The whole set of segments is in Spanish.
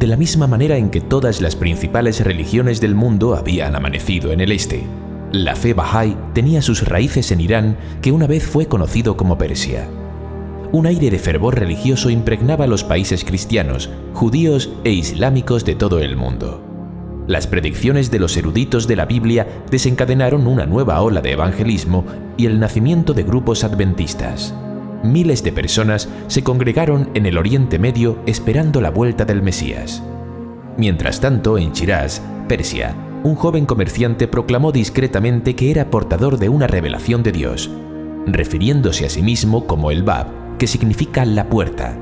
de la misma manera en que todas las principales religiones del mundo habían amanecido en el este. La fe Bahá'í tenía sus raíces en Irán, que una vez fue conocido como Persia. Un aire de fervor religioso impregnaba los países cristianos, judíos e islámicos de todo el mundo. Las predicciones de los eruditos de la Biblia desencadenaron una nueva ola de evangelismo y el nacimiento de grupos adventistas. Miles de personas se congregaron en el Oriente Medio esperando la vuelta del Mesías. Mientras tanto, en Shiraz, Persia, un joven comerciante proclamó discretamente que era portador de una revelación de Dios, refiriéndose a sí mismo como el Bab, que significa la puerta.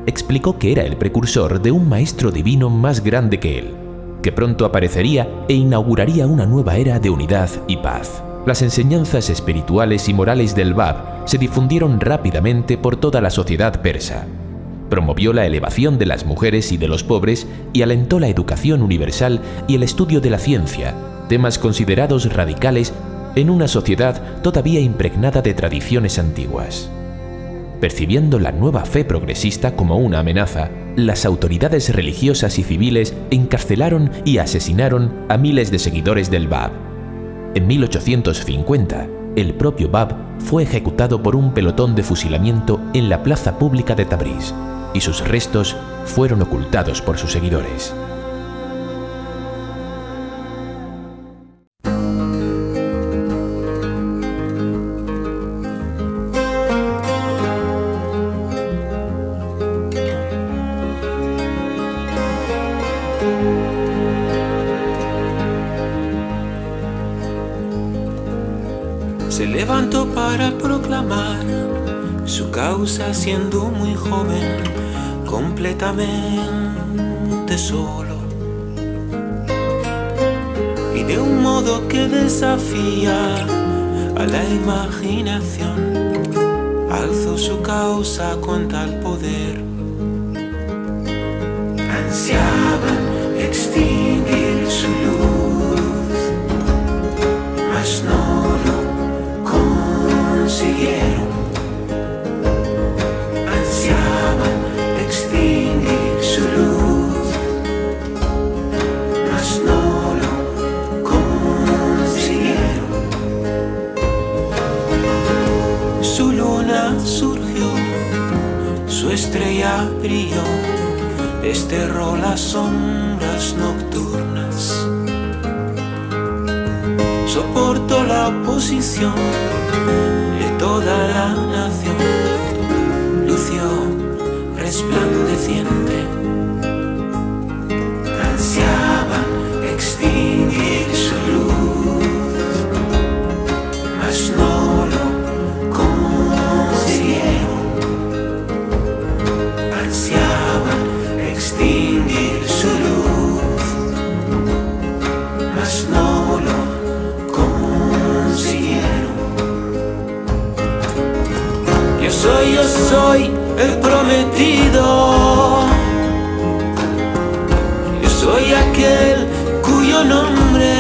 Explicó que era el precursor de un maestro divino más grande que él, que pronto aparecería e inauguraría una nueva era de unidad y paz. Las enseñanzas espirituales y morales del Bab se difundieron rápidamente por toda la sociedad persa. Promovió la elevación de las mujeres y de los pobres y alentó la educación universal y el estudio de la ciencia, temas considerados radicales en una sociedad todavía impregnada de tradiciones antiguas. Percibiendo la nueva fe progresista como una amenaza, las autoridades religiosas y civiles encarcelaron y asesinaron a miles de seguidores del Bab. En 1850, el propio Bab fue ejecutado por un pelotón de fusilamiento en la plaza pública de Tabriz, y sus restos fueron ocultados por sus seguidores. Se levantó para proclamar su causa siendo muy joven, completamente solo, y de un modo que desafía a la imaginación, alzó su causa con tal poder. Ansiaban extinguir su luz, mas no lo consiguieron. Ansiaban extinguir su luz, mas no lo consiguieron. Su luna surgió, su estrella brilló, desterró las sombras nocturnas. Soportó la oposición de toda la nación, lució resplandeciente. Ansiaban extinguir su luz, mas no lo consiguieron. Ansiaban extinguir su luz, mas no lo consiguieron. Yo soy el prometido. Yo soy aquel cuyo nombre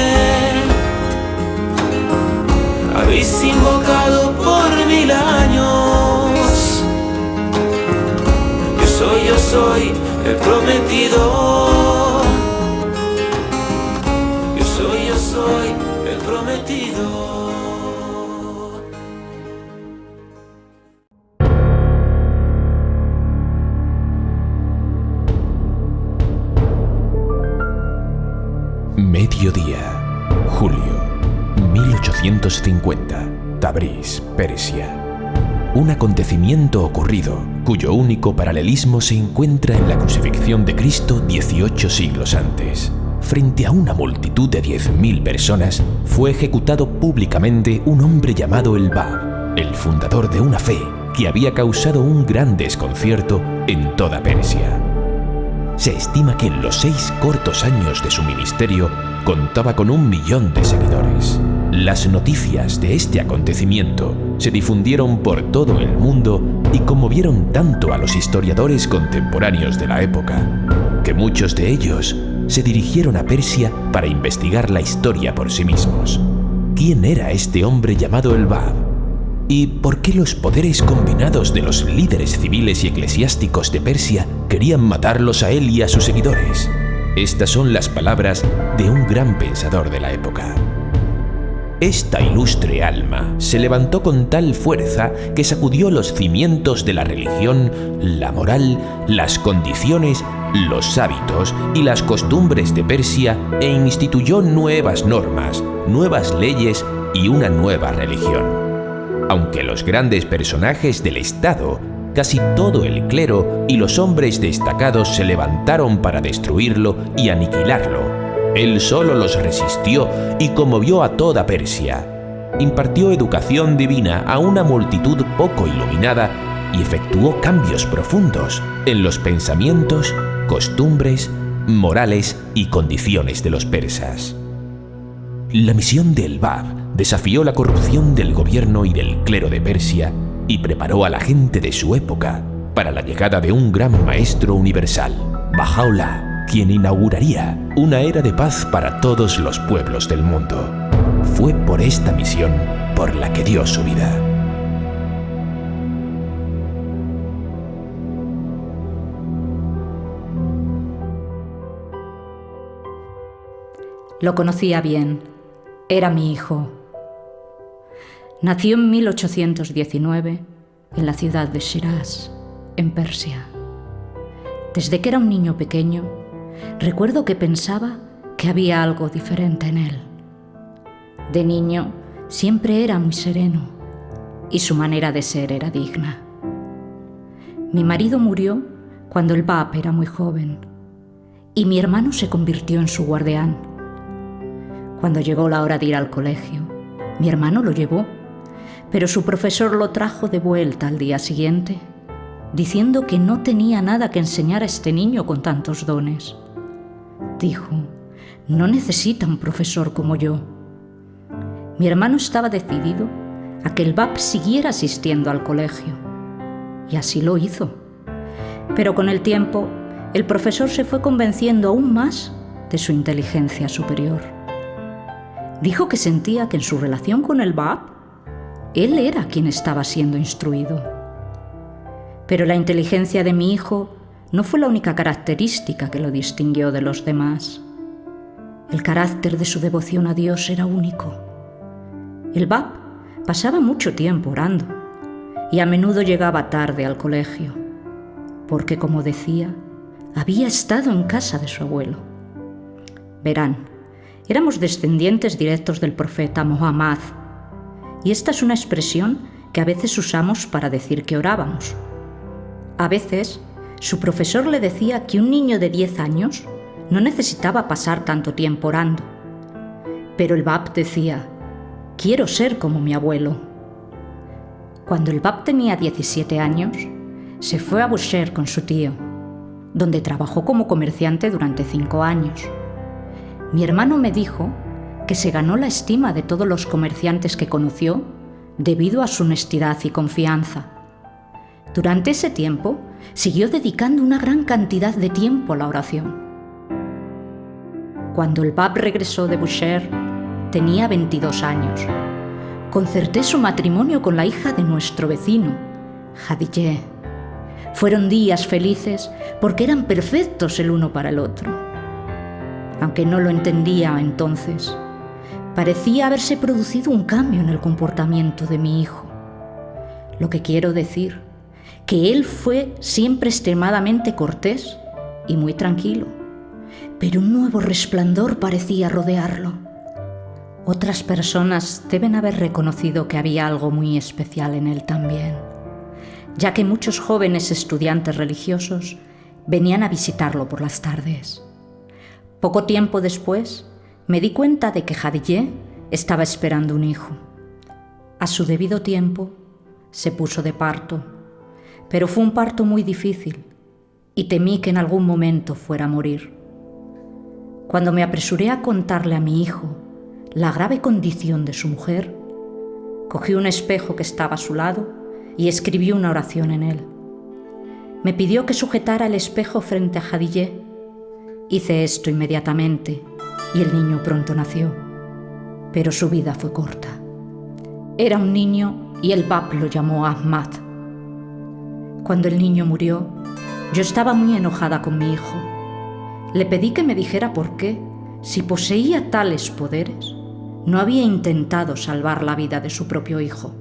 habéis invocado por 1000 años. Yo soy el prometido. Yo soy el prometido. Mediodía, julio, 1850, Tabriz, Persia. Un acontecimiento ocurrido, cuyo único paralelismo se encuentra en la crucifixión de Cristo 18 siglos antes. Frente a una multitud de 10.000 personas, fue ejecutado públicamente un hombre llamado el Bab, el fundador de una fe que había causado un gran desconcierto en toda Persia. Se estima que en los 6 cortos años de su ministerio contaba con 1 millón de seguidores. Las noticias de este acontecimiento se difundieron por todo el mundo y conmovieron tanto a los historiadores contemporáneos de la época, que muchos de ellos se dirigieron a Persia para investigar la historia por sí mismos. ¿Quién era este hombre llamado el Bab? ¿Y por qué los poderes combinados de los líderes civiles y eclesiásticos de Persia querían matarlos a él y a sus seguidores. Estas son las palabras de un gran pensador de la época. Esta ilustre alma se levantó con tal fuerza que sacudió los cimientos de la religión, la moral, las condiciones, los hábitos y las costumbres de Persia e instituyó nuevas normas, nuevas leyes y una nueva religión. Aunque los grandes personajes del Estado, casi todo el clero y los hombres destacados se levantaron para destruirlo y aniquilarlo, él solo los resistió y conmovió a toda Persia. Impartió educación divina a una multitud poco iluminada y efectuó cambios profundos en los pensamientos, costumbres, morales y condiciones de los persas. La misión del Bab desafió la corrupción del gobierno y del clero de Persia y preparó a la gente de su época para la llegada de un gran maestro universal, Baha'u'lláh, quien inauguraría una era de paz para todos los pueblos del mundo. Fue por esta misión por la que dio su vida. Lo conocía bien. Era mi hijo. Nació en 1819 en la ciudad de Shiraz, en Persia. Desde que era un niño pequeño, recuerdo que pensaba que había algo diferente en él. De niño siempre era muy sereno y su manera de ser era digna. Mi marido murió cuando el Bab era muy joven y mi hermano se convirtió en su guardián. Cuando llegó la hora de ir al colegio, mi hermano lo llevó, pero su profesor lo trajo de vuelta al día siguiente, diciendo que no tenía nada que enseñar a este niño con tantos dones. Dijo, no necesita un profesor como yo. Mi hermano estaba decidido a que el Bab siguiera asistiendo al colegio, y así lo hizo. Pero con el tiempo, el profesor se fue convenciendo aún más de su inteligencia superior. Dijo que sentía que en su relación con el Bab, él era quien estaba siendo instruido. Pero la inteligencia de mi hijo no fue la única característica que lo distinguió de los demás. El carácter de su devoción a Dios era único. El Bab pasaba mucho tiempo orando y a menudo llegaba tarde al colegio, porque, como decía, había estado en casa de su abuelo. Verán, éramos descendientes directos del profeta Muhammad, y esta es una expresión que a veces usamos para decir que orábamos. A veces, su profesor le decía que un niño de 10 años no necesitaba pasar tanto tiempo orando. Pero el Bab decía, quiero ser como mi abuelo. Cuando el Bab tenía 17 años, se fue a Bushehr con su tío, donde trabajó como comerciante durante 5 años. Mi hermano me dijo que se ganó la estima de todos los comerciantes que conoció debido a su honestidad y confianza. Durante ese tiempo, siguió dedicando una gran cantidad de tiempo a la oración. Cuando el Bab regresó de Bushehr, tenía 22 años. Concerté su matrimonio con la hija de nuestro vecino, Khadijeh. Fueron días felices porque eran perfectos el uno para el otro. Aunque no lo entendía entonces, parecía haberse producido un cambio en el comportamiento de mi hijo. Lo que quiero decir, que él fue siempre extremadamente cortés y muy tranquilo, pero un nuevo resplandor parecía rodearlo. Otras personas deben haber reconocido que había algo muy especial en él también, ya que muchos jóvenes estudiantes religiosos venían a visitarlo por las tardes. Poco tiempo después, me di cuenta de que Khadijeh estaba esperando un hijo. A su debido tiempo, se puso de parto, pero fue un parto muy difícil y temí que en algún momento fuera a morir. Cuando me apresuré a contarle a mi hijo la grave condición de su mujer, cogí un espejo que estaba a su lado y escribí una oración en él. Me pidió que sujetara el espejo frente a Khadijeh. Hice esto inmediatamente y el niño pronto nació, pero su vida fue corta. Era un niño y el Bab lo llamó Ahmad. Cuando el niño murió, Yo estaba muy enojada con mi hijo. Le pedí que me dijera por qué, si poseía tales poderes, no había intentado salvar la vida de su propio hijo.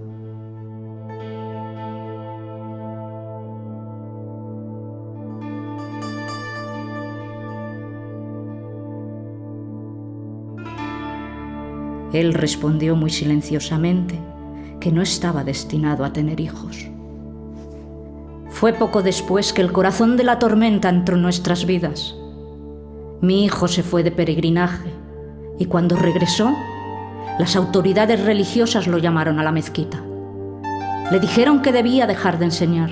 Él respondió muy silenciosamente que no estaba destinado a tener hijos. Fue poco después que el corazón de la tormenta entró en nuestras vidas. Mi hijo se fue de peregrinaje y cuando regresó, las autoridades religiosas lo llamaron a la mezquita. Le dijeron que debía dejar de enseñar.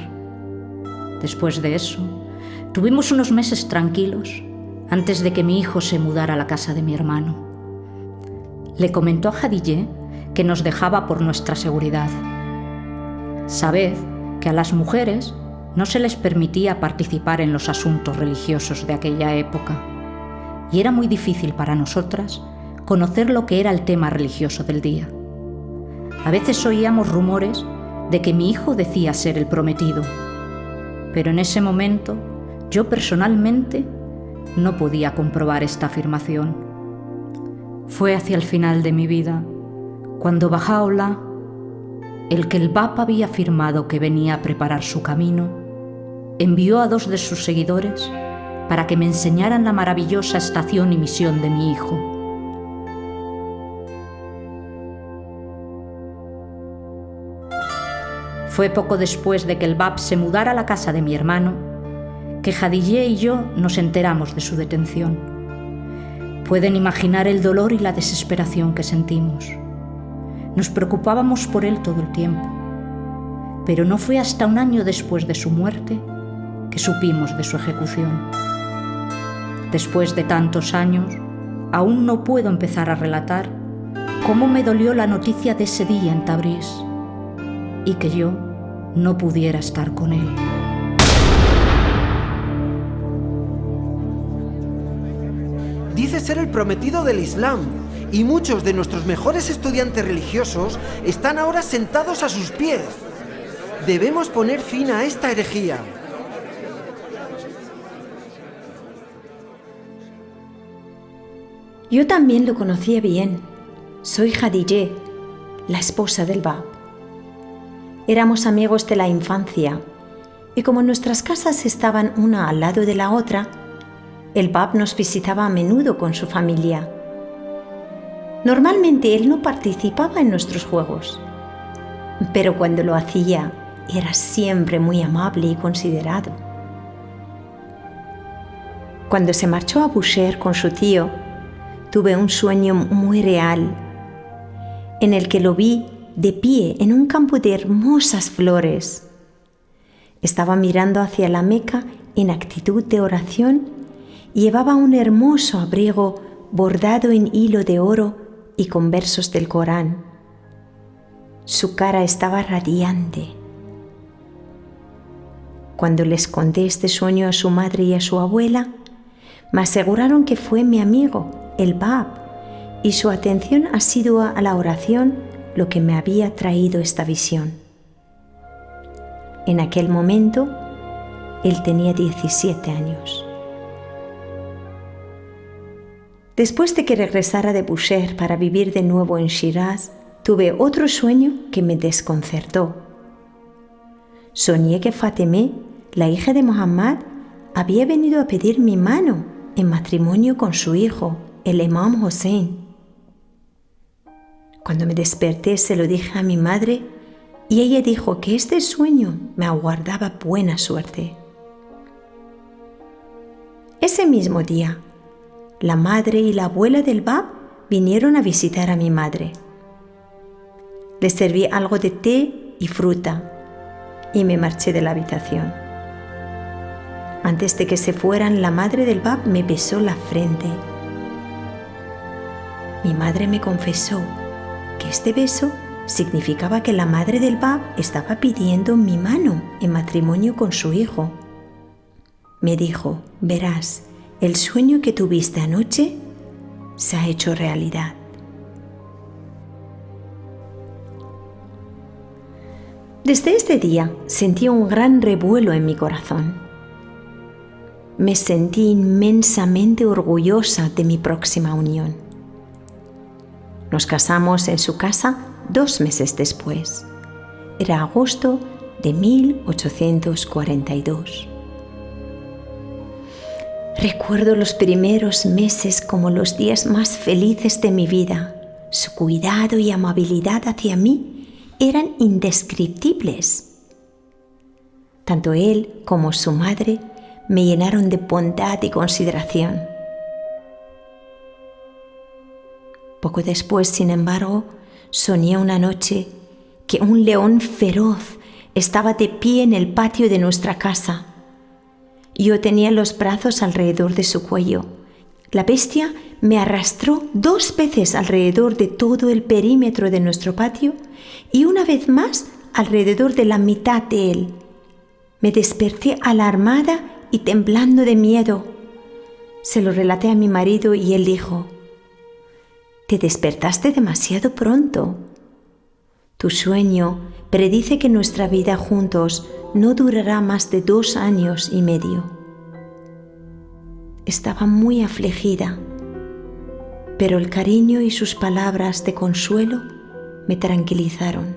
Después de eso, tuvimos unos meses tranquilos antes de que mi hijo se mudara a la casa de mi hermano. Le comentó a Jadillé que nos dejaba por nuestra seguridad. Sabed que a las mujeres no se les permitía participar en los asuntos religiosos de aquella época, y era muy difícil para nosotras conocer lo que era el tema religioso del día. A veces oíamos rumores de que mi hijo decía ser el prometido, pero en ese momento yo personalmente no podía comprobar esta afirmación. Fue hacia el final de mi vida, cuando Baha'u'lláh, el que el Bab había afirmado que venía a preparar su camino, envió a 2 de sus seguidores para que me enseñaran la maravillosa estación y misión de mi hijo. Fue poco después de que el Bab se mudara a la casa de mi hermano que Jadillé y yo nos enteramos de su detención. Pueden imaginar el dolor y la desesperación que sentimos. Nos preocupábamos por él todo el tiempo, pero no fue hasta un año después de su muerte que supimos de su ejecución. Después de tantos años, aún no puedo empezar a relatar cómo me dolió la noticia de ese día en Tabriz y que yo no pudiera estar con él. Dice ser el prometido del Islam, y muchos de nuestros mejores estudiantes religiosos están ahora sentados a sus pies. Debemos poner fin a esta herejía. Yo también lo conocía bien. Soy Jadillé, la esposa del Bab. Éramos amigos de la infancia, y como nuestras casas estaban una al lado de la otra, el Bab nos visitaba a menudo con su familia. Normalmente él no participaba en nuestros juegos, pero cuando lo hacía era siempre muy amable y considerado. Cuando se marchó a Bushehr con su tío, tuve un sueño muy real, en el que lo vi de pie en un campo de hermosas flores. Estaba mirando hacia la Meca en actitud de oración. Llevaba un hermoso abrigo bordado en hilo de oro y con versos del Corán. Su cara estaba radiante. Cuando les conté este sueño a su madre y a su abuela, me aseguraron que fue mi amigo, el Bab, y su atención asidua a la oración lo que me había traído esta visión. En aquel momento, él tenía 17 años. Después de que regresara de Bushehr para vivir de nuevo en Shiraz, tuve otro sueño que me desconcertó. Soñé que Fatemé, la hija de Muhammad, había venido a pedir mi mano en matrimonio con su hijo, el Imam Hossein. Cuando me desperté se lo dije a mi madre y ella dijo que este sueño me aguardaba buena suerte. Ese mismo día, la madre y la abuela del Bab vinieron a visitar a mi madre. Les serví algo de té y fruta y me marché de la habitación. Antes de que se fueran, la madre del Bab me besó la frente. Mi madre me confesó que este beso significaba que la madre del Bab estaba pidiendo mi mano en matrimonio con su hijo. Me dijo: verás, el sueño que tuviste anoche se ha hecho realidad. Desde este día sentí un gran revuelo en mi corazón. me sentí inmensamente orgullosa de mi próxima unión. Nos casamos en su casa 2 meses después. Era agosto de 1842. Recuerdo los primeros meses como los días más felices de mi vida. Su cuidado y amabilidad hacia mí eran indescriptibles. Tanto él como su madre me llenaron de bondad y consideración. Poco después, sin embargo, soñé una noche que un león feroz estaba de pie en el patio de nuestra casa. Yo tenía los brazos alrededor de su cuello. La bestia me arrastró 2 veces alrededor de todo el perímetro de nuestro patio y una vez más alrededor de la mitad de él. Me desperté alarmada y temblando de miedo. Se lo relaté a mi marido y él dijo: «Te despertaste demasiado pronto. Tu sueño predice que nuestra vida juntos no durará más de 2 años y medio». Estaba muy afligida, pero el cariño y sus palabras de consuelo me tranquilizaron.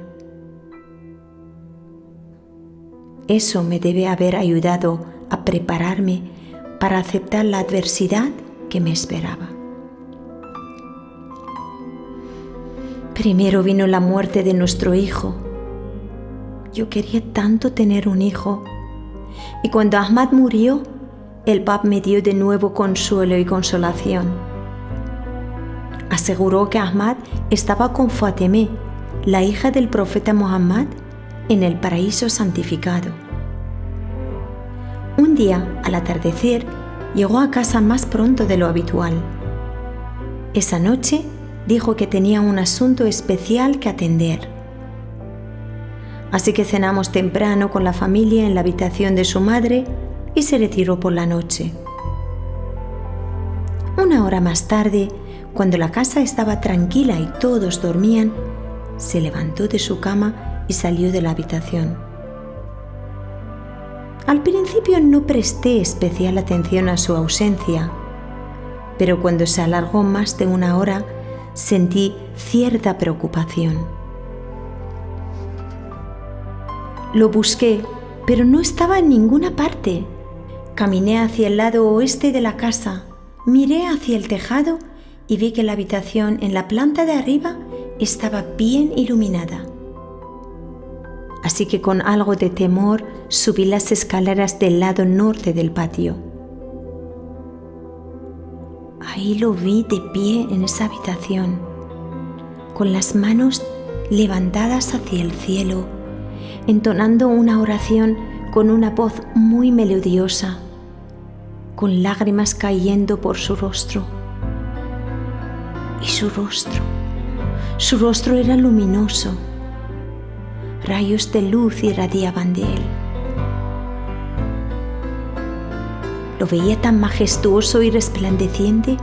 Eso me debe haber ayudado a prepararme para aceptar la adversidad que me esperaba. Primero vino la muerte de nuestro hijo. Yo quería tanto tener un hijo. Y cuando Ahmad murió, el Bab me dio de nuevo consuelo y consolación. Aseguró que Ahmad estaba con Fatemeh, la hija del profeta Muhammad, en el paraíso santificado. Un día, al atardecer, llegó a casa más pronto de lo habitual. Esa noche dijo que tenía un asunto especial que atender. Así que cenamos temprano con la familia en la habitación de su madre y se retiró por la noche. Una hora más tarde, cuando la casa estaba tranquila y todos dormían, se levantó de su cama y salió de la habitación. Al principio no presté especial atención a su ausencia, pero cuando se alargó más de 1 hora, sentí cierta preocupación. Lo busqué, pero no estaba en ninguna parte. Caminé hacia el lado oeste de la casa, miré hacia el tejado y vi que la habitación en la planta de arriba estaba bien iluminada. Así que con algo de temor subí las escaleras del lado norte del patio. Ahí lo vi de pie en esa habitación, con las manos levantadas hacia el cielo, entonando una oración con una voz muy melodiosa, con lágrimas cayendo por su rostro. Y su rostro era luminoso. Rayos de luz irradiaban de él. Lo veía tan majestuoso y resplandeciente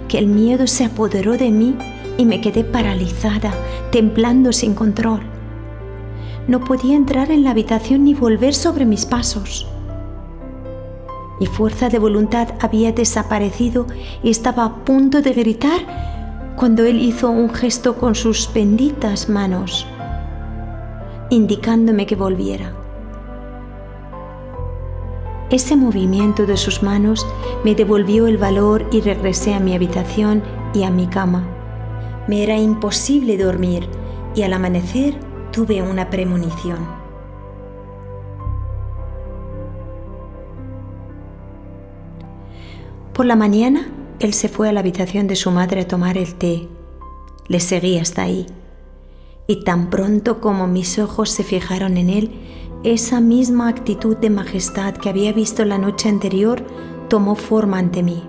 que el miedo se apoderó de mí y me quedé paralizada, temblando sin control. No podía entrar en la habitación ni volver sobre mis pasos. Mi fuerza de voluntad había desaparecido y estaba a punto de gritar cuando él hizo un gesto con sus benditas manos, indicándome que volviera. Ese movimiento de sus manos me devolvió el valor y regresé a mi habitación y a mi cama. Me era imposible dormir y al amanecer tuve una premonición. Por la mañana, él se fue a la habitación de su madre a tomar el té. Le seguí hasta ahí. Y tan pronto como mis ojos se fijaron en él, esa misma actitud de majestad que había visto la noche anterior tomó forma ante mí.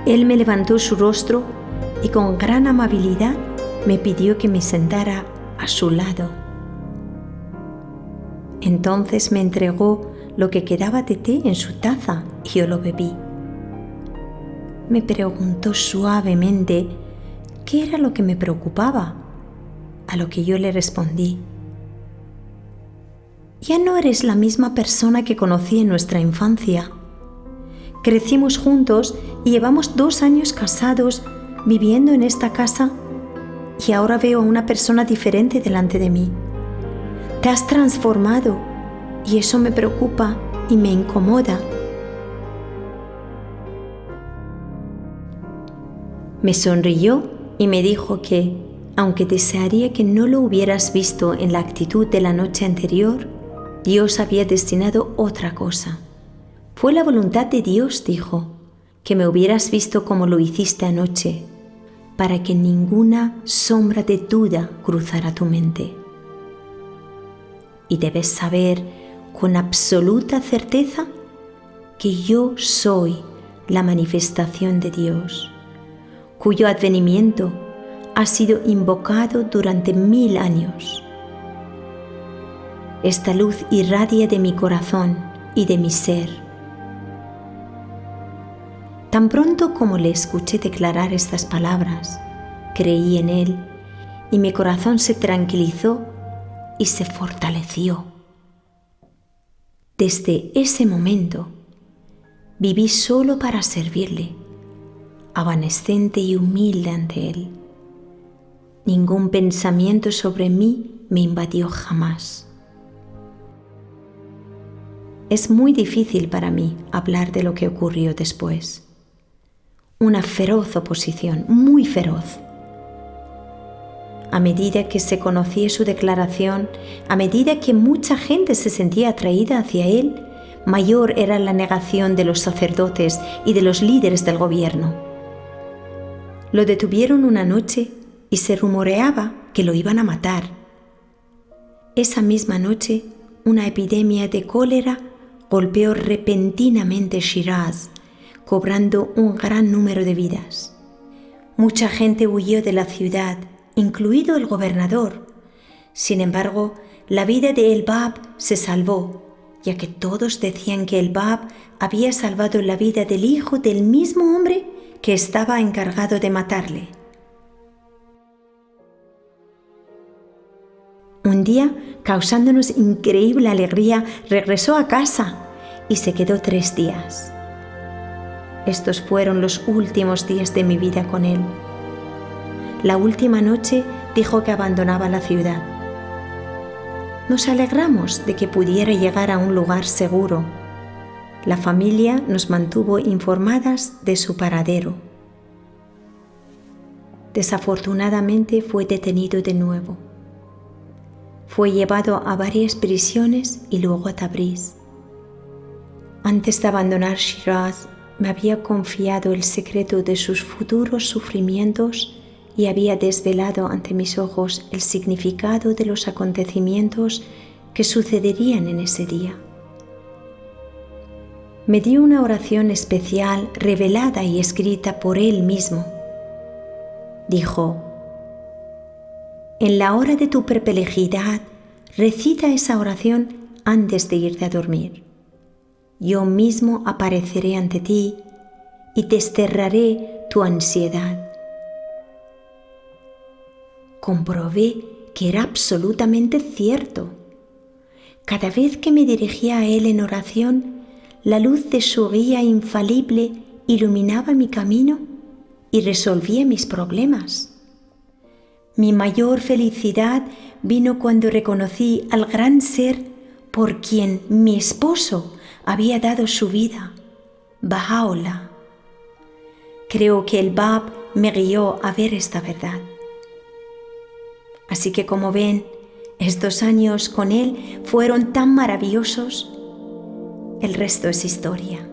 Él me levantó su rostro y con gran amabilidad me pidió que me sentara a su lado. Entonces me entregó lo que quedaba de té en su taza y yo lo bebí. Me preguntó suavemente qué era lo que me preocupaba, a lo que yo le respondí: ya no eres la misma persona que conocí en nuestra infancia. Crecimos juntos y llevamos 2 años casados, viviendo en esta casa, y ahora veo a una persona diferente delante de mí. Te has transformado y eso me preocupa y me incomoda. Me sonrió y me dijo que, aunque desearía que no lo hubieras visto en la actitud de la noche anterior, Dios había destinado otra cosa. Fue la voluntad de Dios, dijo, que me hubieras visto como lo hiciste anoche, para que ninguna sombra de duda cruzara tu mente. Y debes saber con absoluta certeza que yo soy la manifestación de Dios, cuyo advenimiento ha sido invocado durante 1000 años. Esta luz irradia de mi corazón y de mi ser. Tan pronto como le escuché declarar estas palabras, creí en él y mi corazón se tranquilizó y se fortaleció. Desde ese momento, viví solo para servirle, evanescente y humilde ante él. Ningún pensamiento sobre mí me invadió jamás. Es muy difícil para mí hablar de lo que ocurrió después. Una feroz oposición, muy feroz. A medida que se conocía su declaración, a medida que mucha gente se sentía atraída hacia él, mayor era la negación de los sacerdotes y de los líderes del gobierno. Lo detuvieron una noche y se rumoreaba que lo iban a matar. Esa misma noche, una epidemia de cólera golpeó repentinamente Shiraz, cobrando un gran número de vidas. Mucha gente huyó de la ciudad, incluido el gobernador. Sin embargo, la vida de El-Bab se salvó, ya que todos decían que El-Bab había salvado la vida del hijo del mismo hombre que estaba encargado de matarle. Un día, causándonos increíble alegría, regresó a casa y se quedó 3 días. Estos fueron los últimos días de mi vida con él. La última noche dijo que abandonaba la ciudad. Nos alegramos de que pudiera llegar a un lugar seguro. La familia nos mantuvo informadas de su paradero. Desafortunadamente fue detenido de nuevo. Fue llevado a varias prisiones y luego a Tabriz. Antes de abandonar Shiraz, me había confiado el secreto de sus futuros sufrimientos y había desvelado ante mis ojos el significado de los acontecimientos que sucederían en ese día. Me dio una oración especial revelada y escrita por él mismo. Dijo: en la hora de tu perplejidad, recita esa oración antes de irte a dormir. Yo mismo apareceré ante ti y desterraré tu ansiedad. Comprobé que era absolutamente cierto. Cada vez que me dirigía a él en oración, la luz de su guía infalible iluminaba mi camino y resolvía mis problemas. Mi mayor felicidad vino cuando reconocí al gran ser por quien mi esposo había dado su vida, Baha'u'llah. Creo que el Bab me guió a ver esta verdad. Así que, como ven, estos años con él fueron tan maravillosos. El resto es historia.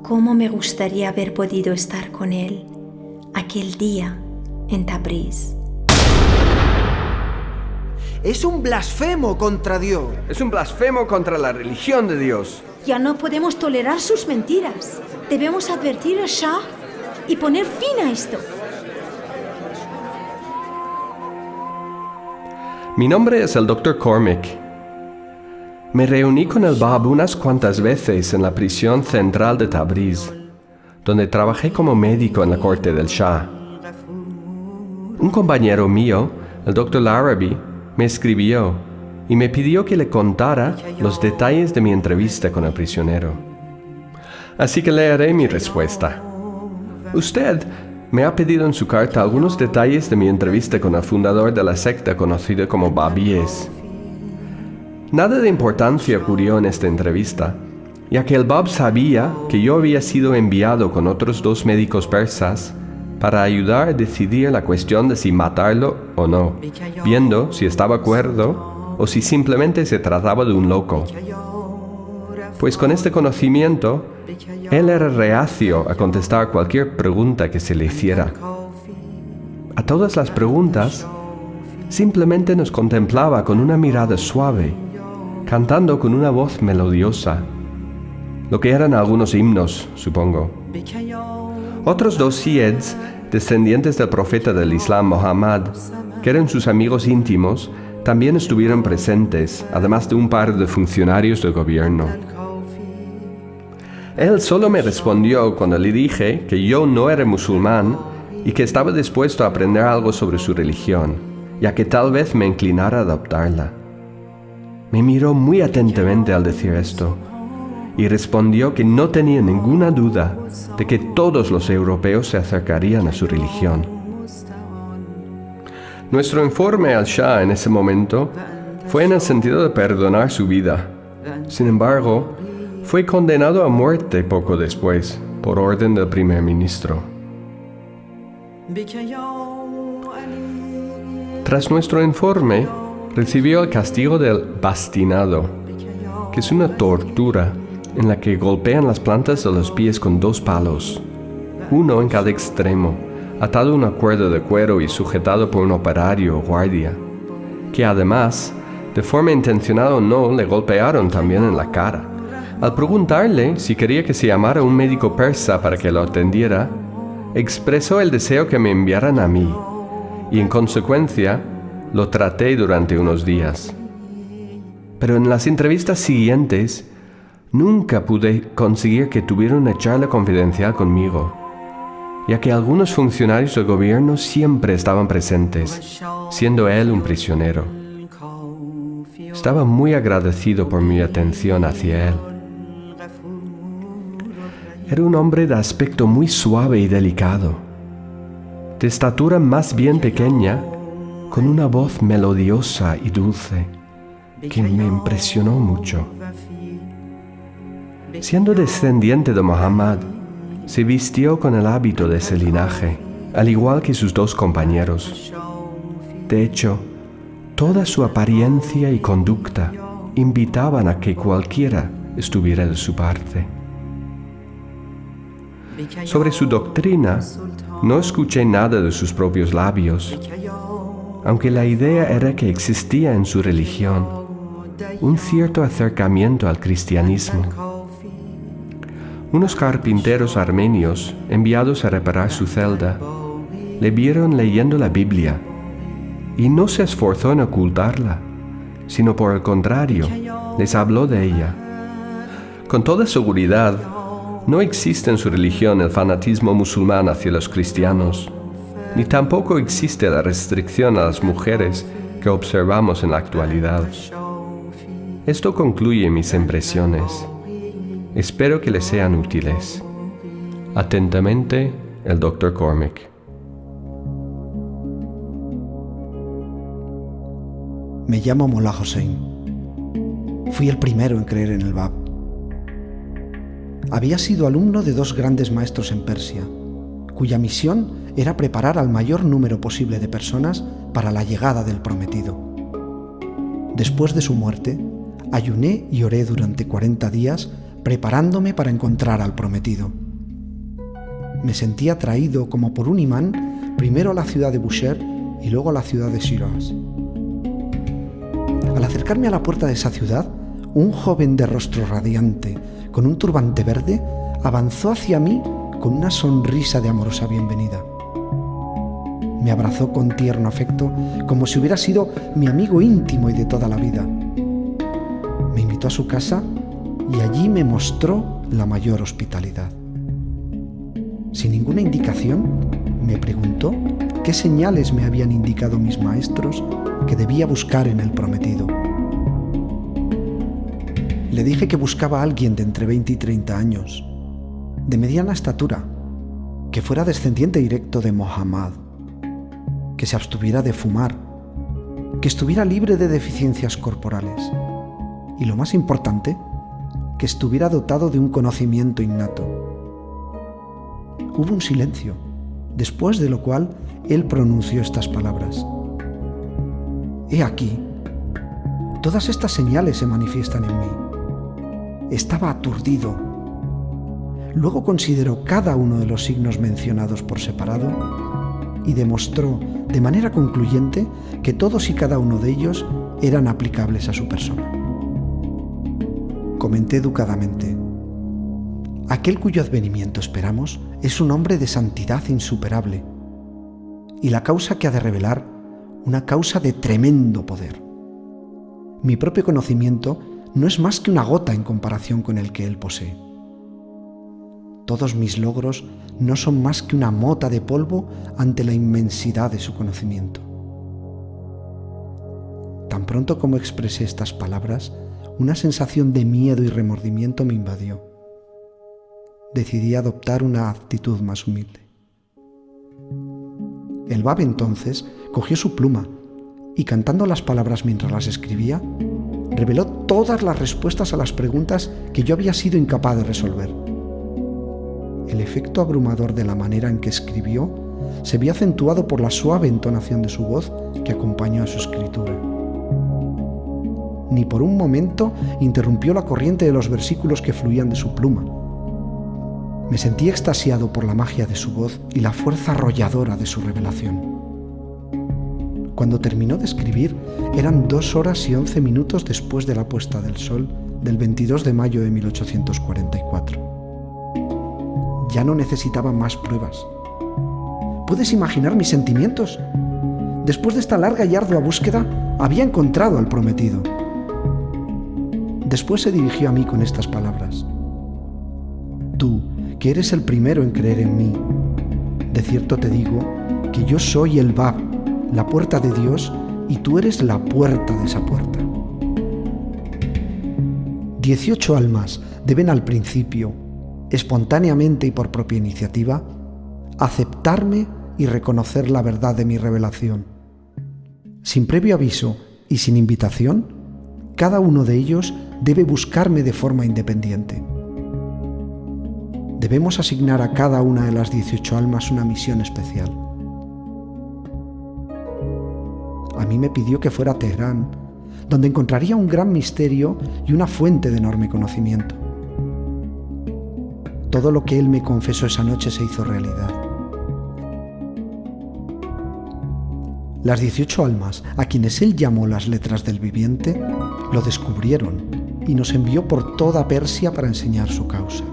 ¿Cómo me gustaría haber podido estar con él aquel día en Tabriz? Es un blasfemo contra Dios. Es un blasfemo contra la religión de Dios. Ya no podemos tolerar sus mentiras. Debemos advertir a Shah y poner fin a esto. Mi nombre es el Dr. Cormick. Me reuní con el Bab unas cuantas veces en la prisión central de Tabriz, donde trabajé como médico en la corte del Shah. Un compañero mío, el Dr. Larabi, me escribió y me pidió que le contara los detalles de mi entrevista con el prisionero. Así que leeré mi respuesta. Usted me ha pedido en su carta algunos detalles de mi entrevista con el fundador de la secta conocida como Babíes. Nada de importancia ocurrió en esta entrevista, ya que el Bab sabía que yo había sido enviado con otros 2 médicos persas para ayudar a decidir la cuestión de si matarlo o no, viendo si estaba cuerdo o si simplemente se trataba de un loco. Pues con este conocimiento, él era reacio a contestar cualquier pregunta que se le hiciera. A todas las preguntas, simplemente nos contemplaba con una mirada suave, cantando con una voz melodiosa, lo que eran algunos himnos, supongo. Otros 2 Syeds, descendientes del profeta del Islam Muhammad, que eran sus amigos íntimos, también estuvieron presentes, además de un par de funcionarios del gobierno. Él solo me respondió cuando le dije que yo no era musulmán y que estaba dispuesto a aprender algo sobre su religión, ya que tal vez me inclinara a adoptarla. Me miró muy atentamente al decir esto y respondió que no tenía ninguna duda de que todos los europeos se acercarían a su religión. Nuestro informe al Shah en ese momento fue en el sentido de perdonar su vida. Sin embargo, fue condenado a muerte poco después, por orden del primer ministro. Tras nuestro informe, recibió el castigo del bastinado, que es una tortura en la que golpean las plantas de los pies con 2 palos, uno en cada extremo, atado a una cuerda de cuero y sujetado por un operario o guardia, que además, de forma intencionada o no, le golpearon también en la cara. Al preguntarle si quería que se llamara a un médico persa para que lo atendiera, expresó el deseo que me enviaran a mí, y en consecuencia, lo traté durante unos días. Pero en las entrevistas siguientes, nunca pude conseguir que tuviera una charla confidencial conmigo, ya que algunos funcionarios del gobierno siempre estaban presentes, siendo él un prisionero. Estaba muy agradecido por mi atención hacia él. Era un hombre de aspecto muy suave y delicado, de estatura más bien pequeña, con una voz melodiosa y dulce, que me impresionó mucho. Siendo descendiente de Muhammad, se vistió con el hábito de ese linaje, al igual que sus 2 compañeros. De hecho, toda su apariencia y conducta invitaban a que cualquiera estuviera de su parte. Sobre su doctrina, no escuché nada de sus propios labios, aunque la idea era que existía en su religión un cierto acercamiento al cristianismo. Unos carpinteros armenios, enviados a reparar su celda, le vieron leyendo la Biblia y no se esforzó en ocultarla, sino por el contrario, les habló de ella. Con toda seguridad, no existe en su religión el fanatismo musulmán hacia los cristianos, ni tampoco existe la restricción a las mujeres que observamos en la actualidad. Esto concluye mis impresiones. Espero que les sean útiles. Atentamente, el Dr. Cormick. Me llamo Mullah Hossein. Fui el primero en creer en el Bab. Había sido alumno de 2 grandes maestros en Persia, cuya misión era preparar al mayor número posible de personas para la llegada del prometido. Después de su muerte, ayuné y oré durante 40 días preparándome para encontrar al prometido. Me sentí atraído como por un imán, primero a la ciudad de Bushehr y luego a la ciudad de Shiraz. Al acercarme a la puerta de esa ciudad, un joven de rostro radiante, con un turbante verde, avanzó hacia mí con una sonrisa de amorosa bienvenida. Me abrazó con tierno afecto, como si hubiera sido mi amigo íntimo y de toda la vida. Me invitó a su casa y allí me mostró la mayor hospitalidad. Sin ninguna indicación, me preguntó qué señales me habían indicado mis maestros que debía buscar en el prometido. Le dije que buscaba a alguien de entre 20 y 30 años, de mediana estatura, que fuera descendiente directo de Mohammed, que se abstuviera de fumar, que estuviera libre de deficiencias corporales y, lo más importante, que estuviera dotado de un conocimiento innato. Hubo un silencio, después de lo cual él pronunció estas palabras: «He aquí, todas estas señales se manifiestan en mí». Estaba aturdido. Luego consideró cada uno de los signos mencionados por separado y demostró de manera concluyente que todos y cada uno de ellos eran aplicables a su persona. Comenté educadamente: aquel cuyo advenimiento esperamos es un hombre de santidad insuperable, y la causa que ha de revelar, una causa de tremendo poder. Mi propio conocimiento no es más que una gota en comparación con el que él posee. Todos mis logros no son más que una mota de polvo ante la inmensidad de su conocimiento. Tan pronto como expresé estas palabras, una sensación de miedo y remordimiento me invadió. Decidí adoptar una actitud más humilde. El Bab entonces cogió su pluma y, cantando las palabras mientras las escribía, reveló todas las respuestas a las preguntas que yo había sido incapaz de resolver. El efecto abrumador de la manera en que escribió se vio acentuado por la suave entonación de su voz que acompañó a su escritura. Ni por un momento interrumpió la corriente de los versículos que fluían de su pluma. Me sentí extasiado por la magia de su voz y la fuerza arrolladora de su revelación. Cuando terminó de escribir, eran 2 horas y 11 minutos después de la puesta del sol del 22 de mayo de 1844. Ya no necesitaba más pruebas. ¿Puedes imaginar mis sentimientos? Después de esta larga y ardua búsqueda, había encontrado al prometido. Después se dirigió a mí con estas palabras: «Tú, que eres el primero en creer en mí, de cierto te digo que yo soy el Bab, la puerta de Dios, y tú eres la puerta de esa puerta». 18 almas deben al principio, espontáneamente y por propia iniciativa, aceptarme y reconocer la verdad de mi revelación. Sin previo aviso y sin invitación, cada uno de ellos debe buscarme de forma independiente. Debemos asignar a cada una de las 18 almas una misión especial. A mí me pidió que fuera a Teherán, donde encontraría un gran misterio y una fuente de enorme conocimiento. Todo lo que él me confesó esa noche se hizo realidad. Las 18 almas, a quienes él llamó las letras del viviente, lo descubrieron y nos envió por toda Persia para enseñar su causa.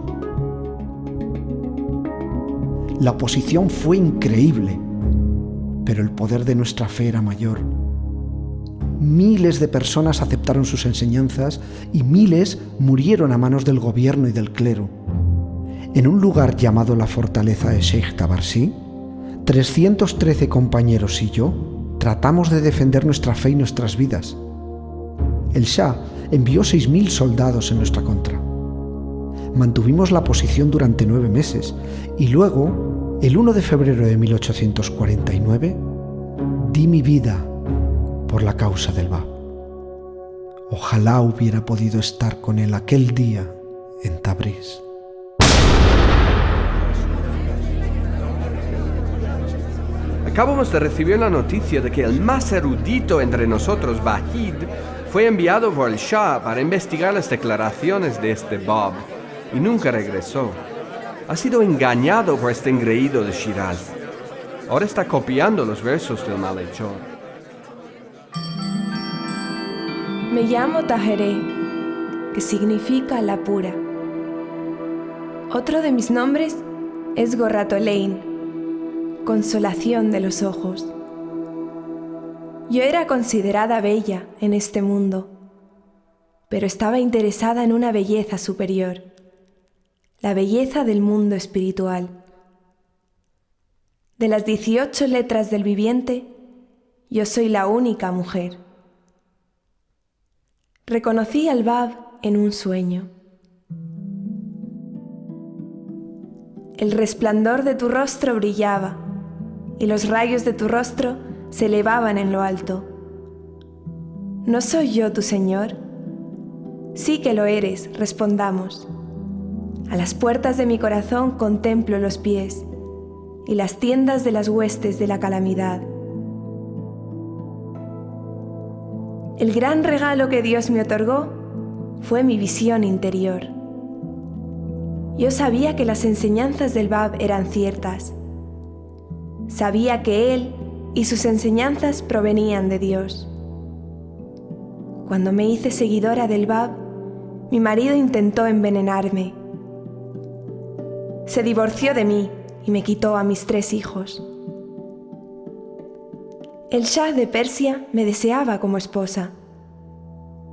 La oposición fue increíble, pero el poder de nuestra fe era mayor. Miles de personas aceptaron sus enseñanzas y miles murieron a manos del gobierno y del clero. En un lugar llamado la fortaleza de Sheikh Tabarsi, 313 compañeros y yo tratamos de defender nuestra fe y nuestras vidas. El Shah envió 6.000 soldados en nuestra contra. Mantuvimos la posición durante 9 meses y luego, el 1 de febrero de 1849, di mi vida por la causa del Bab. Ojalá hubiera podido estar con él aquel día en Tabriz. Acabamos de recibir la noticia de que el más erudito entre nosotros, Vahid, fue enviado por el Shah para investigar las declaraciones de este Bab y nunca regresó. Ha sido engañado por este engreído de Shiraz. Ahora está copiando los versos del malhechor. Me llamo Taheré, que significa la pura. Otro de mis nombres es Gorratolein, consolación de los ojos. Yo era considerada bella en este mundo, pero estaba interesada en una belleza superior, la belleza del mundo espiritual. De las 18 letras del viviente, yo soy la única mujer. reconocí al Bab en un sueño. El resplandor de tu rostro brillaba, y los rayos de tu rostro se elevaban en lo alto. ¿No soy yo tu Señor? Sí que lo eres, respondamos. A las puertas de mi corazón contemplo los pies y las tiendas de las huestes de la calamidad. El gran regalo que Dios me otorgó fue mi visión interior. Yo sabía que las enseñanzas del Bab eran ciertas. Sabía que Él y sus enseñanzas provenían de Dios. Cuando me hice seguidora del Bab, mi marido intentó envenenarme. Se divorció de mí y me quitó a mis 3 hijos. El Shah de Persia me deseaba como esposa.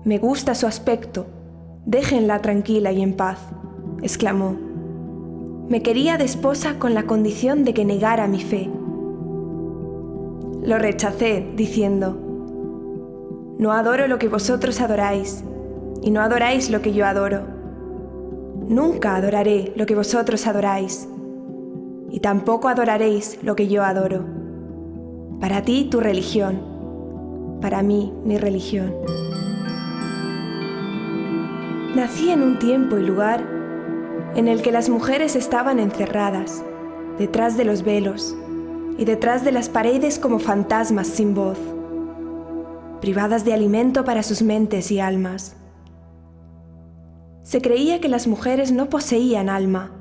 «Me gusta su aspecto, déjenla tranquila y en paz», exclamó. Me quería de esposa con la condición de que negara mi fe. Lo rechacé, diciendo: «No adoro lo que vosotros adoráis, y no adoráis lo que yo adoro. Nunca adoraré lo que vosotros adoráis, y tampoco adoraréis lo que yo adoro. Para ti tu religión, para mí mi religión». Nací en un tiempo y lugar en el que las mujeres estaban encerradas, detrás de los velos y detrás de las paredes como fantasmas sin voz, privadas de alimento para sus mentes y almas. Se creía que las mujeres no poseían alma.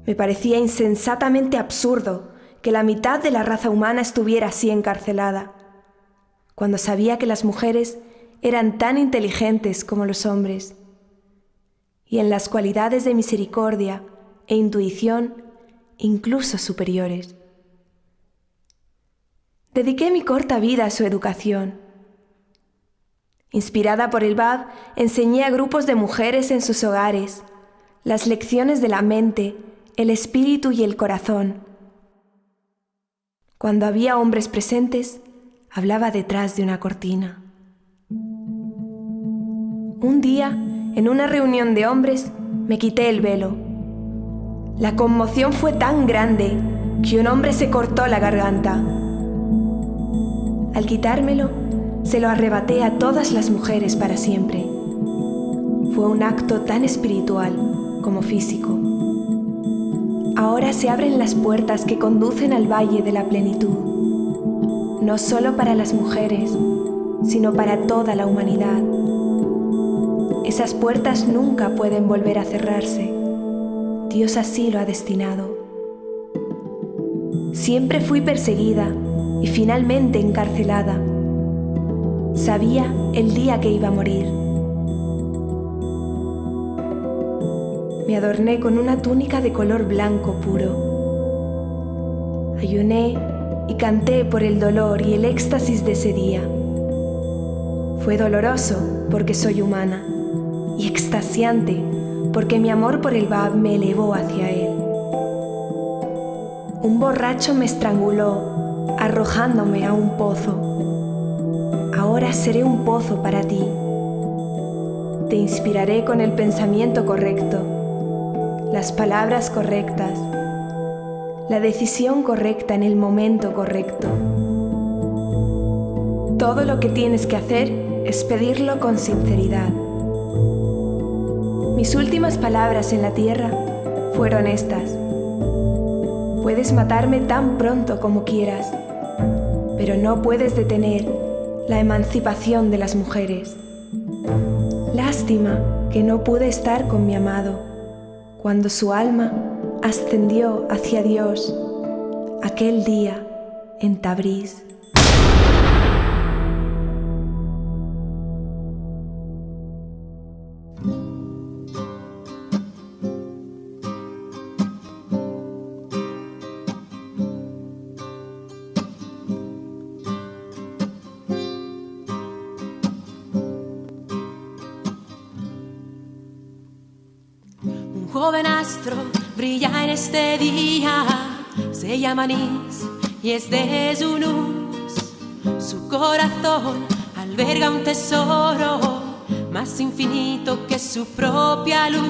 Me parecía insensatamente absurdo que la mitad de la raza humana estuviera así encarcelada, cuando sabía que las mujeres eran tan inteligentes como los hombres, y en las cualidades de misericordia e intuición incluso superiores. Dediqué mi corta vida a su educación. Inspirada por el Bab, enseñé a grupos de mujeres en sus hogares las lecciones de la mente, el espíritu y el corazón. Cuando había hombres presentes, hablaba detrás de una cortina. Un día, en una reunión de hombres, me quité el velo. La conmoción fue tan grande que un hombre se cortó la garganta. Al quitármelo, se lo arrebaté a todas las mujeres para siempre. Fue un acto tan espiritual como físico. Ahora se abren las puertas que conducen al Valle de la Plenitud, no solo para las mujeres, sino para toda la humanidad. Esas puertas nunca pueden volver a cerrarse. Dios así lo ha destinado. Siempre fui perseguida y finalmente encarcelada. Sabía el día que iba a morir. Me adorné con una túnica de color blanco puro. Ayuné y canté por el dolor y el éxtasis de ese día. Fue doloroso porque soy humana y extasiante porque mi amor por el Bab me elevó hacia él. Un borracho me estranguló, arrojándome a un pozo. Ahora seré un pozo para ti. Te inspiraré con el pensamiento correcto, las palabras correctas, la decisión correcta en el momento correcto. Todo lo que tienes que hacer es pedirlo con sinceridad. Mis últimas palabras en la tierra fueron estas: puedes matarme tan pronto como quieras, pero no puedes detener la emancipación de las mujeres. Lástima que no pude estar con mi amado cuando su alma ascendió hacia Dios aquel día en Tabriz. Joven astro brilla en este día, se llama Anís y es de su luz. Su corazón al alberga un tesoro más infinito que su propia luz.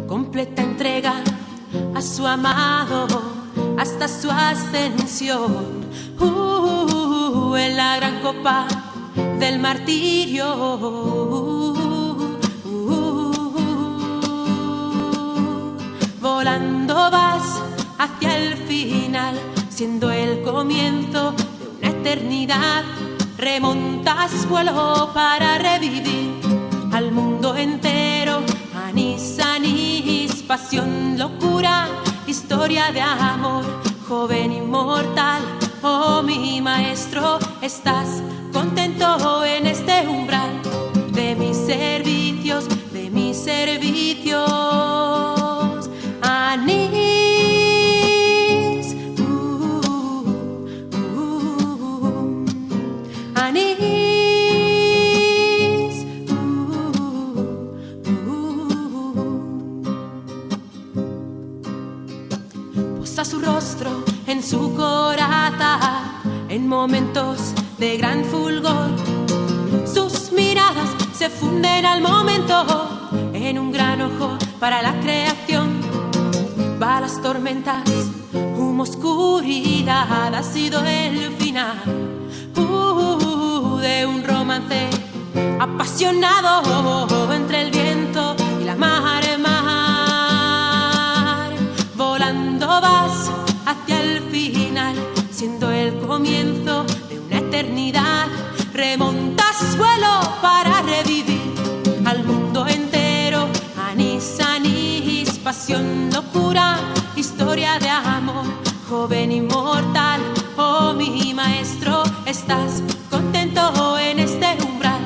Completa entrega a su amado hasta su ascensión. En la gran copa del martirio. Volando vas hacia el final, siendo el comienzo de una eternidad. Remontas vuelo para revivir al mundo entero. Anís, anís, pasión, locura, historia de amor, joven inmortal. Oh, mi maestro, ¿estás contento en este umbral de mis servicios, de mis servicios? Anís, anís, posa su rostro en su coraza, en momentos de gran fulgor. Sus miradas se funden al momento en un gran ojo para la creación. Va las tormentas, humo, oscuridad, ha sido el final de un romance apasionado entre el viento y la mar. Volando vas hacia el final, siendo el comienzo de una eternidad. Remontas vuelo para revivir al mundo entero. Anís, anís, pasión, locura, historia de amor, joven inmortal. Oh, mi maestro, ¿estás contento en este umbral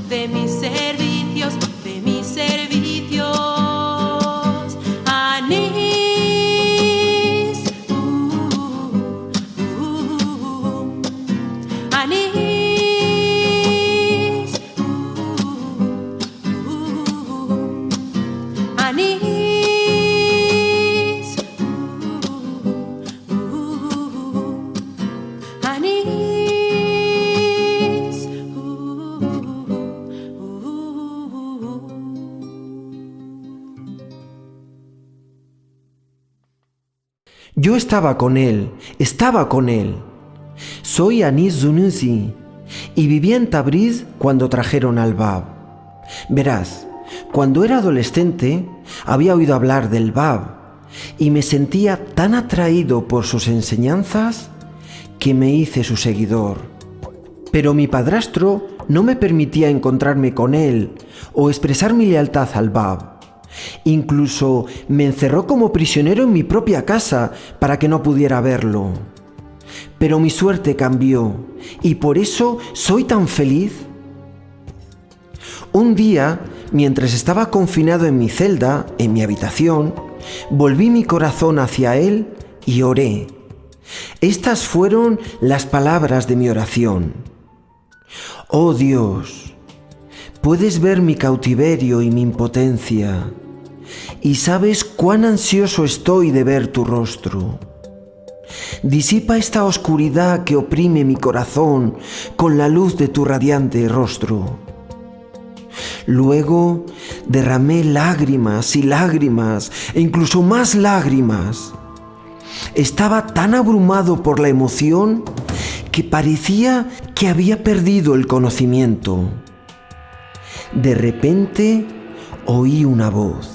de mis servicios, de mis servicios? Anís, anís, anís. Yo estaba con él. Soy Anís Zunuzi y vivía en Tabriz cuando trajeron al Bab. Verás, cuando era adolescente había oído hablar del Bab y me sentía tan atraído por sus enseñanzas que me hice su seguidor. Pero mi padrastro no me permitía encontrarme con él o expresar mi lealtad al Bab. Incluso me encerró como prisionero en mi propia casa para que no pudiera verlo. Pero mi suerte cambió y por eso soy tan feliz. Un día, mientras estaba confinado en mi celda, en mi habitación, volví mi corazón hacia él y oré. Estas fueron las palabras de mi oración. Oh Dios, puedes ver mi cautiverio y mi impotencia, y sabes cuán ansioso estoy de ver tu rostro. Disipa esta oscuridad que oprime mi corazón con la luz de tu radiante rostro. Luego derramé lágrimas y lágrimas, e incluso más lágrimas. Estaba tan abrumado por la emoción que parecía que había perdido el conocimiento. De repente oí una voz.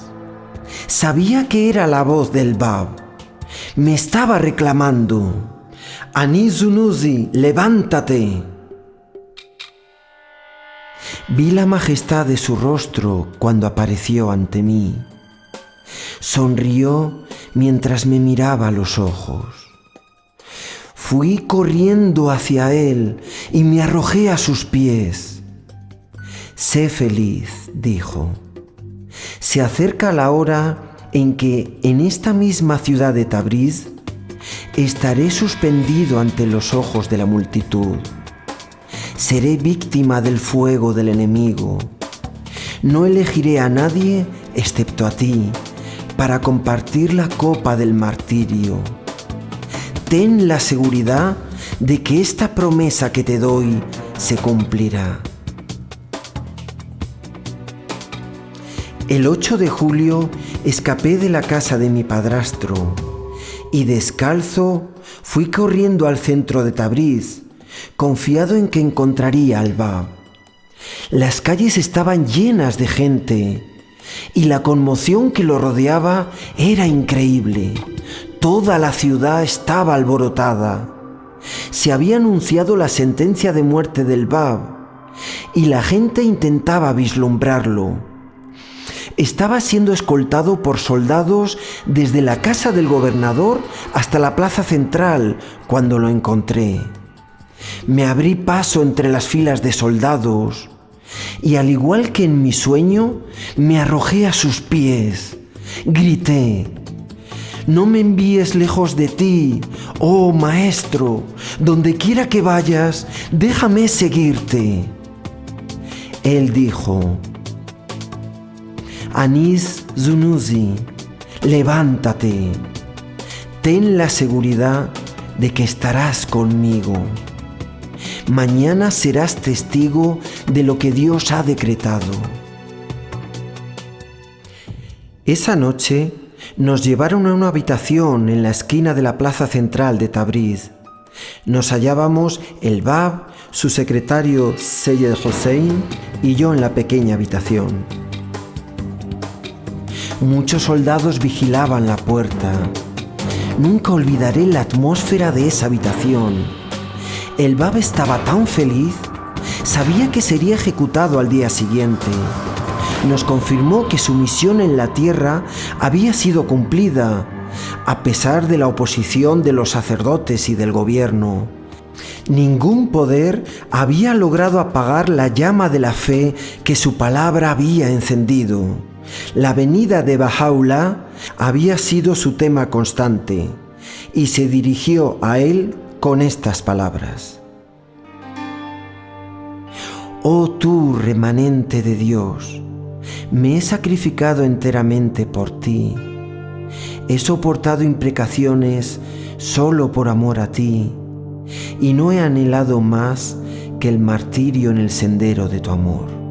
Sabía que era la voz del Bab. Me estaba reclamando. Anís Zunuzi, levántate. Vi la majestad de su rostro cuando apareció ante mí. Sonrió mientras me miraba a los ojos. Fui corriendo hacia él y me arrojé a sus pies. Sé feliz, dijo. Se acerca la hora en que en esta misma ciudad de Tabriz estaré suspendido ante los ojos de la multitud. Seré víctima del fuego del enemigo. No elegiré a nadie excepto a ti para compartir la copa del martirio. Ten la seguridad de que esta promesa que te doy se cumplirá. El 8 de julio escapé de la casa de mi padrastro y descalzo fui corriendo al centro de Tabriz, confiado en que encontraría al Bab. Las calles estaban llenas de gente y la conmoción que lo rodeaba era increíble. Toda la ciudad estaba alborotada. Se había anunciado la sentencia de muerte del Bab y la gente intentaba vislumbrarlo. Estaba siendo escoltado por soldados desde la casa del gobernador hasta la plaza central cuando lo encontré. Me abrí paso entre las filas de soldados y, al igual que en mi sueño, me arrojé a sus pies. Grité: «No me envíes lejos de ti, oh maestro, donde quiera que vayas, déjame seguirte». Él dijo: «Anis Zunuzi, levántate, ten la seguridad de que estarás conmigo. Mañana serás testigo de lo que Dios ha decretado». Esa noche nos llevaron a una habitación en la esquina de la plaza central de Tabriz. Nos hallábamos el Bab, su secretario Seyed Hossein y yo en la pequeña habitación. Muchos soldados vigilaban la puerta. Nunca olvidaré la atmósfera de esa habitación. El Bab estaba tan feliz, sabía que sería ejecutado al día siguiente. Nos confirmó que su misión en la tierra había sido cumplida, a pesar de la oposición de los sacerdotes y del gobierno. Ningún poder había logrado apagar la llama de la fe que su palabra había encendido. La venida de Baha'u'lláh había sido su tema constante y se dirigió a él con estas palabras: «Oh tú, remanente de Dios, me he sacrificado enteramente por ti. He soportado imprecaciones solo por amor a ti y no he anhelado más que el martirio en el sendero de tu amor».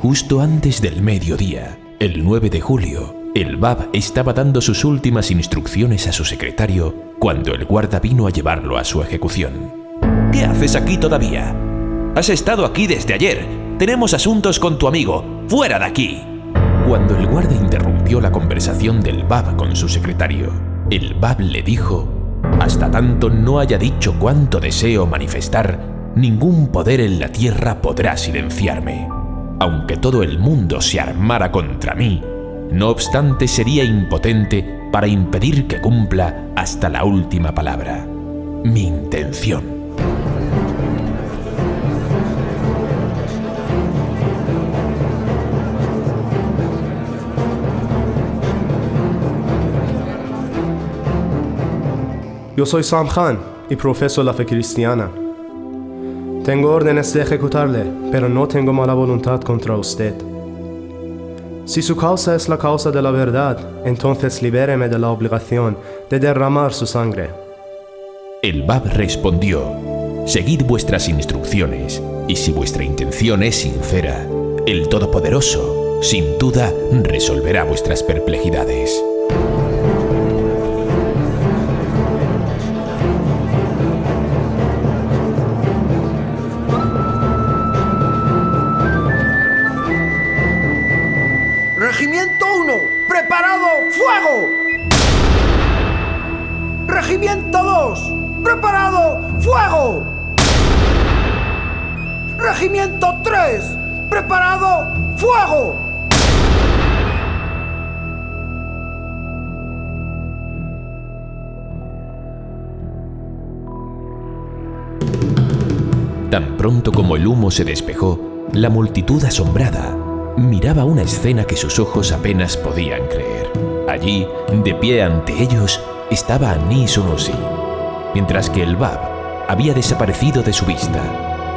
Justo antes del mediodía, el 9 de julio, el Bab estaba dando sus últimas instrucciones a su secretario cuando el guarda vino a llevarlo a su ejecución. ¿Qué haces aquí todavía? Has estado aquí desde ayer. Tenemos asuntos con tu amigo. ¡Fuera de aquí! Cuando el guarda interrumpió la conversación del Bab con su secretario, el Bab le dijo: «Hasta tanto no haya dicho cuánto deseo manifestar, ningún poder en la tierra podrá silenciarme. Aunque todo el mundo se armara contra mí, no obstante sería impotente para impedir que cumpla hasta la última palabra, mi intención». Yo soy Sam Khan y profeso la fe cristiana. Tengo órdenes de ejecutarle, pero no tengo mala voluntad contra usted. Si su causa es la causa de la verdad, entonces libéreme de la obligación de derramar su sangre. El Bab respondió: «Seguid vuestras instrucciones, y si vuestra intención es sincera, el Todopoderoso, sin duda, resolverá vuestras perplejidades». ¡Regimiento 1! ¡Preparado! ¡Fuego! ¡Regimiento 2! ¡Preparado! ¡Fuego! ¡Regimiento 3! ¡Preparado! ¡Fuego! Tan pronto como el humo se despejó, la multitud asombrada miraba una escena que sus ojos apenas podían creer. Allí, de pie ante ellos, estaba Anis Zunuzi, mientras que el Bab había desaparecido de su vista.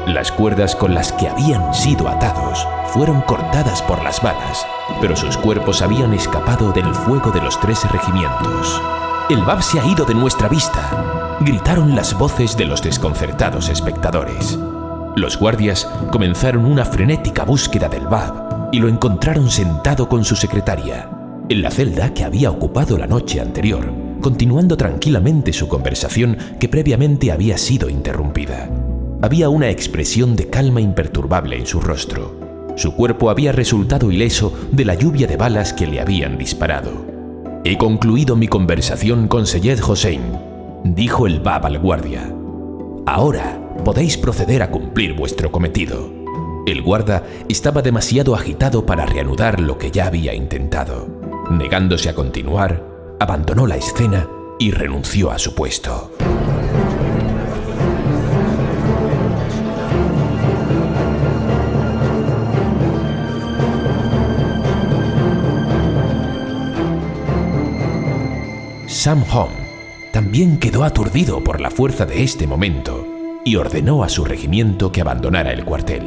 Las cuerdas con las que habían sido atados fueron cortadas por las balas, pero sus cuerpos habían escapado del fuego de los 3 regimientos. «El Bab se ha ido de nuestra vista», gritaron las voces de los desconcertados espectadores. Los guardias comenzaron una frenética búsqueda del Bab y lo encontraron sentado con su secretaria, en la celda que había ocupado la noche anterior, continuando tranquilamente su conversación que previamente había sido interrumpida. Había una expresión de calma imperturbable en su rostro. Su cuerpo había resultado ileso de la lluvia de balas que le habían disparado. «He concluido mi conversación con Seyed Hossein», dijo el Bab al guardia. «Ahora podéis proceder a cumplir vuestro cometido». El guarda estaba demasiado agitado para reanudar lo que ya había intentado. Negándose a continuar, abandonó la escena y renunció a su puesto. Sam Hom también quedó aturdido por la fuerza de este momento y ordenó a su regimiento que abandonara el cuartel.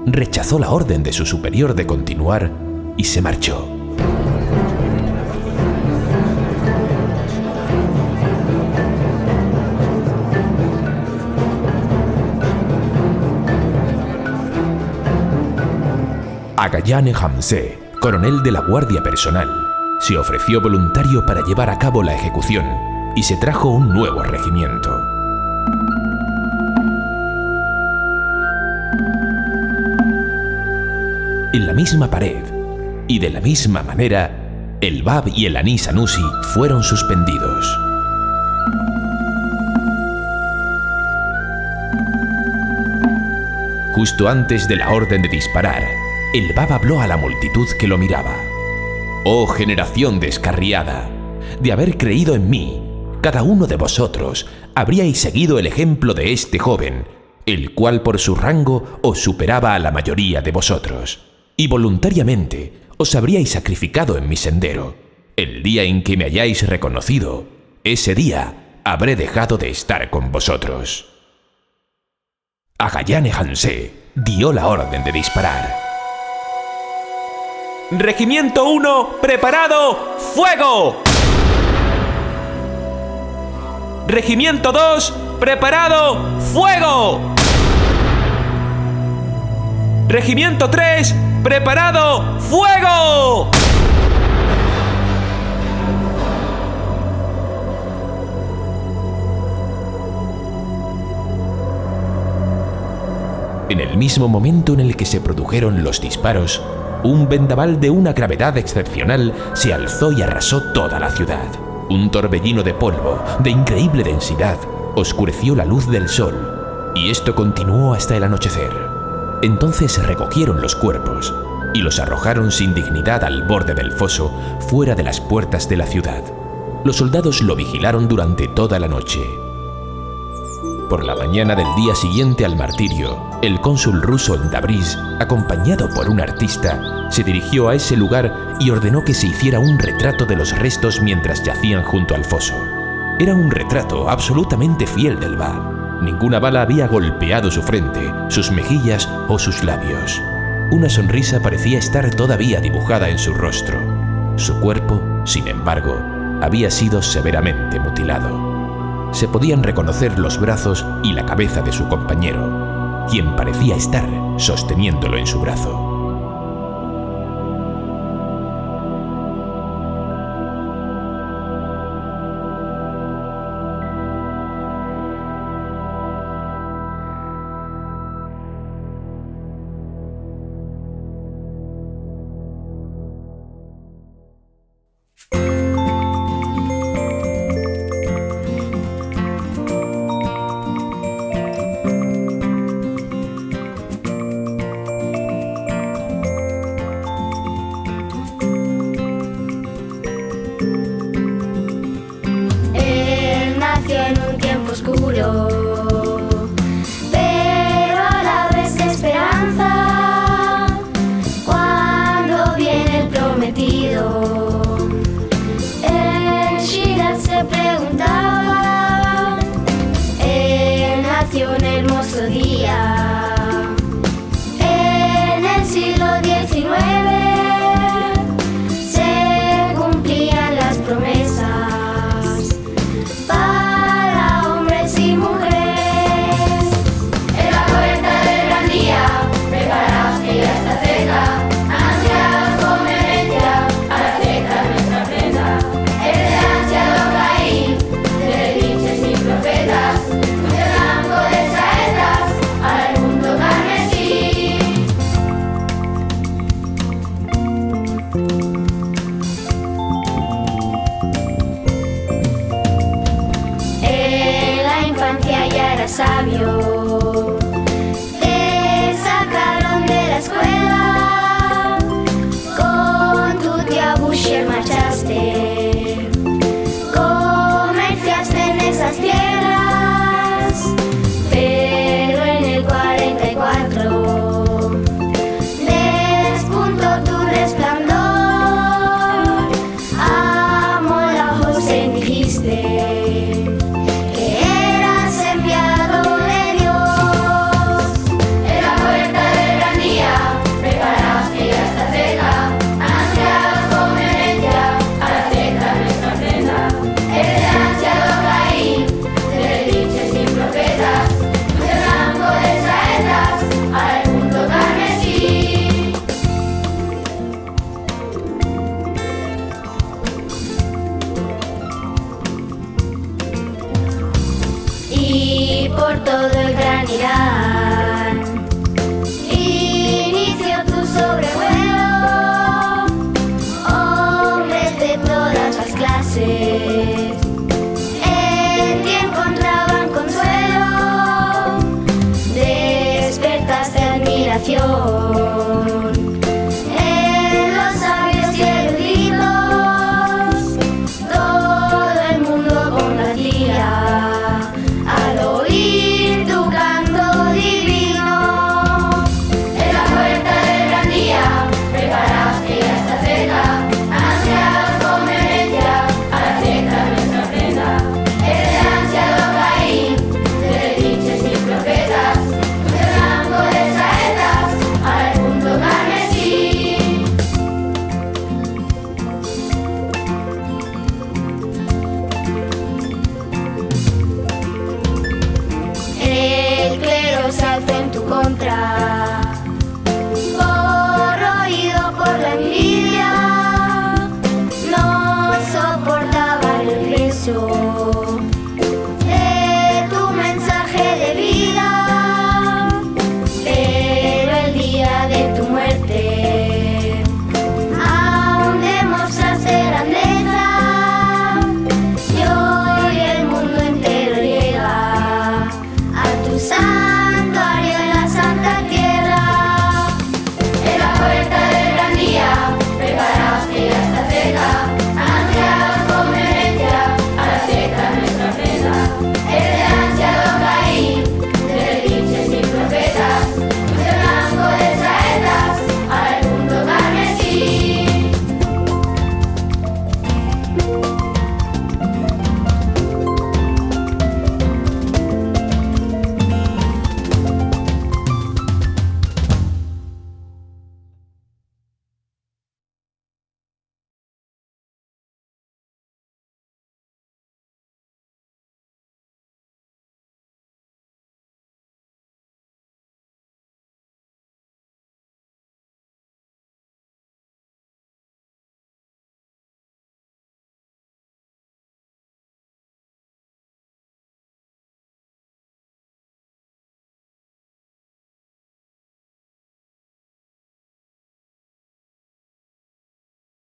Rechazó la orden de su superior de continuar y se marchó. Agayane Hamse, coronel de la Guardia Personal, se ofreció voluntario para llevar a cabo la ejecución y se trajo un nuevo regimiento. En la misma pared y de la misma manera, el Bab y el Anis Sanusi fueron suspendidos. Justo antes de la orden de disparar, el Bab habló a la multitud que lo miraba. «Oh generación descarriada, de haber creído en mí, cada uno de vosotros habríais seguido el ejemplo de este joven, el cual por su rango os superaba a la mayoría de vosotros, y voluntariamente os habríais sacrificado en mi sendero. El día en que me hayáis reconocido, ese día habré dejado de estar con vosotros». Agayane Hanse dio la orden de disparar. «Regimiento 1, preparado, fuego. Regimiento 2, preparado, fuego. Regimiento 3, preparado, fuego». En el mismo momento en el que se produjeron los disparos, un vendaval de una gravedad excepcional se alzó y arrasó toda la ciudad. Un torbellino de polvo, de increíble densidad, oscureció la luz del sol, y esto continuó hasta el anochecer. Entonces se recogieron los cuerpos y los arrojaron sin dignidad al borde del foso, fuera de las puertas de la ciudad. Los soldados lo vigilaron durante toda la noche. Por la mañana del día siguiente al martirio, el cónsul ruso en Tabriz, acompañado por un artista, se dirigió a ese lugar y ordenó que se hiciera un retrato de los restos mientras yacían junto al foso. Era un retrato absolutamente fiel del Bab. Ninguna bala había golpeado su frente, sus mejillas o sus labios. Una sonrisa parecía estar todavía dibujada en su rostro. Su cuerpo, sin embargo, había sido severamente mutilado. Se podían reconocer los brazos y la cabeza de su compañero, quien parecía estar sosteniéndolo en su brazo. se cumplían las promesas para hombres y mujeres. En la puerta del gran día, preparaos que ya está cerca, ansiados con vehemencia para aceptar nuestra prenda. El ansiado Caín, de linces y profetas, mucho blanco de saetas al mundo carmesí. En la infancia ya era sabio, te sacaron de la escuela, con tu tía Boucher marchaste, comerciaste en esas tierras, pero en el 44 despuntó tu resplandor. Amor a José dijiste que eras enviado de Dios. En la puerta del gran día, preparaos que ya está cerca, ansiados con vehemencia para aceptar nuestra prenda. El ansiado Caín, de linces y profetas, mucho blanco de saetas al mundo carmesí. Y por todo el gran Irán inició tu sobrevuelo, hombres de todas las clases en ti encontraban consuelo, despertaste admiración